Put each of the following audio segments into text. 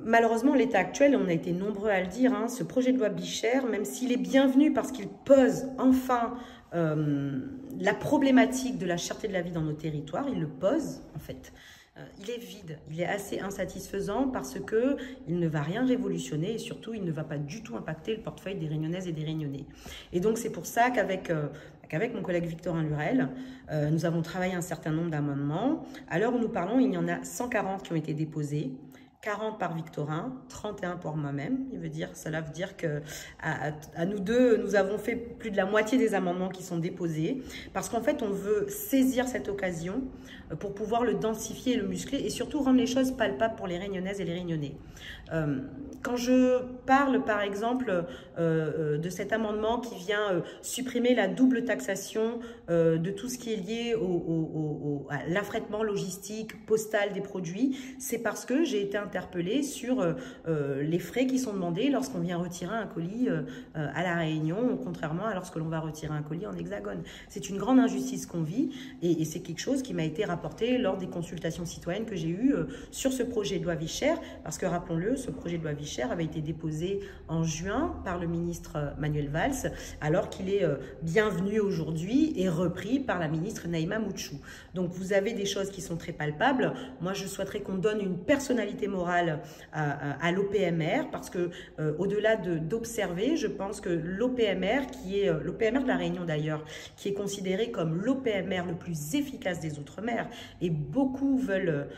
malheureusement, l'état actuel, on a été nombreux à le dire, hein, ce projet de loi Bichère, même s'il est bienvenu parce qu'il pose enfin la problématique de la cherté de la vie dans nos territoires, il le pose en fait. Il est vide, il est assez insatisfaisant parce qu'il ne va rien révolutionner et surtout il ne va pas du tout impacter le portefeuille des Réunionnaises et des Réunionnais. Et donc c'est pour ça qu'avec mon collègue Victorin Lurel, nous avons travaillé un certain nombre d'amendements. À l'heure où nous parlons, il y en a 140 qui ont été déposés. 40 par Victorin, 31 pour moi-même. Cela veut dire que à nous deux, nous avons fait plus de la moitié des amendements qui sont déposés parce qu'en fait, on veut saisir cette occasion pour pouvoir le densifier et le muscler et surtout rendre les choses palpables pour les Réunionnaises et les Réunionnais. Quand je parle, par exemple, de cet amendement qui vient supprimer la double taxation de tout ce qui est lié à l'affrètement logistique, postal des produits, c'est parce que j'ai été interpellée sur les frais qui sont demandés lorsqu'on vient retirer un colis à La Réunion, contrairement à lorsque l'on va retirer un colis en Hexagone. C'est une grande injustice qu'on vit et c'est quelque chose qui m'a été rapporté lors des consultations citoyennes que j'ai eues sur ce projet de loi Vichère, parce que rappelons-le, ce projet de loi Vichère avait été déposé en juin par le ministre Manuel Valls, alors qu'il est bienvenu aujourd'hui et repris par la ministre Naïma Mouchou. Donc vous avez des choses qui sont très palpables. Moi, je souhaiterais qu'on donne une personnalité morale à l'OPMR, parce que au-delà d'observer, je pense que l'OPMR, qui est l'OPMR de la Réunion d'ailleurs, qui est considéré comme l'OPMR le plus efficace des Outre-mer, et beaucoup veulent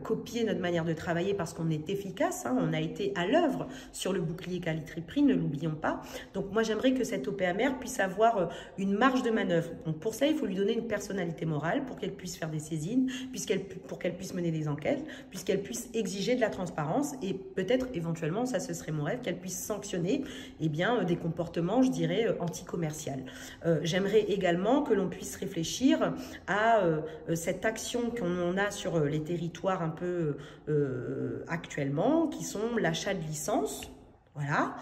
copier notre manière de travailler parce qu'on est efficace, hein, on a été à l'œuvre sur le bouclier qualité-prix, ne l'oublions pas. Donc moi j'aimerais que cette OPMR puisse avoir une marge de manœuvre. Donc pour ça il faut lui donner une personnalité morale pour qu'elle puisse faire des saisines, pour qu'elle puisse mener des enquêtes, puisqu'elle puisse exiger de la transparence et peut-être éventuellement, ça ce serait mon rêve, qu'elle puisse sanctionner des comportements, je dirais, anti-commerciaux. J'aimerais également que l'on puisse réfléchir à cette action qu'on a sur les territoires un peu actuellement, qui sont l'achat de licences. Voilà.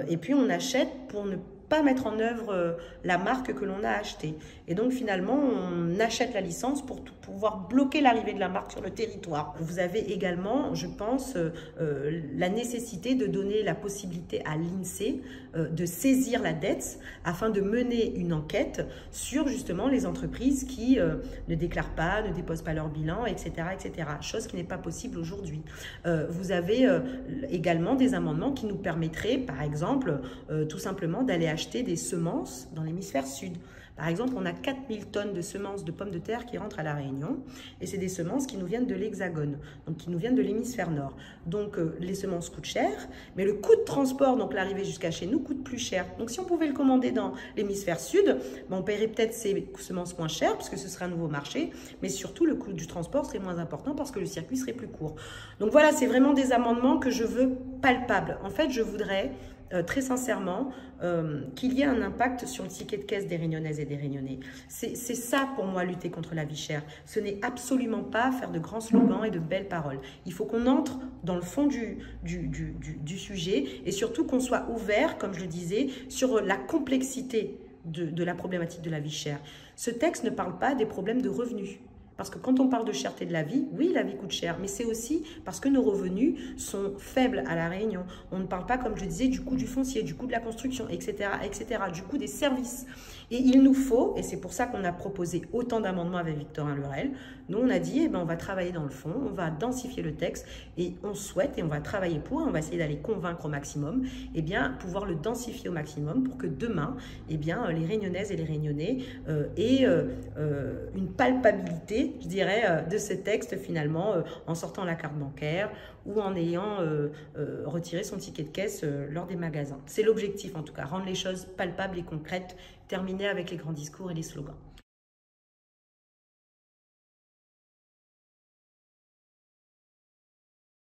Et puis on achète pour ne pas mettre en œuvre la marque que l'on a achetée. Et donc finalement, on achète la licence pour pouvoir bloquer l'arrivée de la marque sur le territoire. Vous avez également, je pense, la nécessité de donner la possibilité à l'INSEE de saisir la dette afin de mener une enquête sur justement les entreprises qui ne déclarent pas, ne déposent pas leur bilan, etc., etc. Chose qui n'est pas possible aujourd'hui. Vous avez également des amendements qui nous permettraient, par exemple, tout simplement d'aller acheter des semences dans l'hémisphère sud. Par exemple, on a 4000 tonnes de semences de pommes de terre qui rentrent à La Réunion et c'est des semences qui nous viennent de l'Hexagone, donc qui nous viennent de l'hémisphère nord. Donc les semences coûtent cher, mais le coût de transport, donc l'arrivée jusqu'à chez nous, coûte plus cher. Donc si on pouvait le commander dans l'hémisphère sud, on paierait peut-être ces semences moins chères puisque ce serait un nouveau marché, mais surtout le coût du transport serait moins important parce que le circuit serait plus court. Donc voilà, c'est vraiment des amendements que je veux palpables. En fait, je voudrais très sincèrement, qu'il y ait un impact sur le ticket de caisse des Réunionnaises et des Réunionnais. C'est ça pour moi lutter contre la vie chère. Ce n'est absolument pas faire de grands slogans et de belles paroles. Il faut qu'on entre dans le fond du sujet et surtout qu'on soit ouvert, comme je le disais, sur la complexité de la problématique de la vie chère. Ce texte ne parle pas des problèmes de revenus. Parce que quand on parle de cherté de la vie, oui, la vie coûte cher, mais c'est aussi parce que nos revenus sont faibles à La Réunion. On ne parle pas, comme je disais, du coût du foncier, du coût de la construction, etc., du coût des services. Et il nous faut, et c'est pour ça qu'on a proposé autant d'amendements avec Victorin Lurel, nous on a dit, on va travailler dans le fond, on va densifier le texte, et on souhaite, et on va travailler pour, et on va essayer d'aller convaincre au maximum, pouvoir le densifier au maximum pour que demain, les Réunionnaises et les Réunionnais aient une palpabilité, je dirais, de ce texte finalement, en sortant la carte bancaire ou en ayant retiré son ticket de caisse lors des magasins. C'est l'objectif en tout cas, rendre les choses palpables et concrètes, terminer avec les grands discours et les slogans.